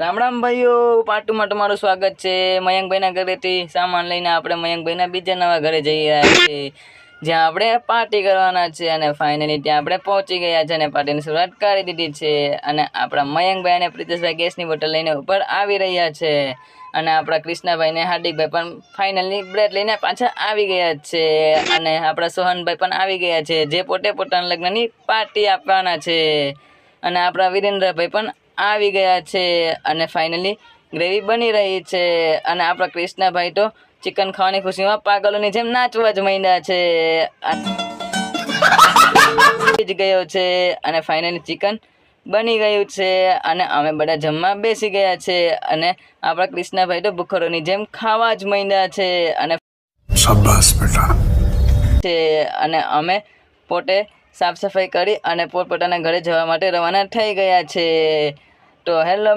રામ રામ ભાઈઓ, પાર્ટમાં તમારું સ્વાગત છે। મયંકભાઈના ઘરેથી સામાન લઈને આપણે મયંકભાઈના બીજા નવા ઘરે જઈ રહ્યા છીએ, જ્યાં આપણે પાર્ટી કરવાના છે। અને ફાઇનલી ત્યાં આપણે પહોંચી ગયા છે અને પાર્ટીની શરૂઆત કરી દીધી છે। અને આપણા મયંકભાઈ અને પ્રિતેશભાઈ ગેસની બોટલ લઈને ઉપર આવી રહ્યા છે અને આપણા કૃષ્ણભાઈ ને હાર્દિકભાઈ પણ ફાઇનલી બ્રેડ લઈને પાછા આવી ગયા છે। અને આપણા સોહનભાઈ પણ આવી ગયા છે, જે પોતે પોતાના લગ્નની પાર્ટી આપવાના છે। અને આપણા વિરેન્દ્રભાઈ પણ આવી ગયા છે અને ફાઇનલી ગ્રેવી બની રહી છે। અને આપણા કૃષ્ણભાઈ તો ચિકન ખાવાની ખુશીમાં પાગલોની જેમ નાચવા જ માંડ્યા છે જ ગયો છે અને ફાઇનલી ચિકન બની ગયું છે અને અમે બધા જમવા બેસી ગયા છે। અને આપણા કૃષ્ણભાઈ તો ભૂખરોની જેમ ખાવા જ માંડ્યા છે અને શાબાશ બેટા છે। અને અમે પોતે સાફ સફાઈ કરી અને પોતપોતાના ઘરે જવા માટે રવાના થઈ ગયા છે। તો હેલો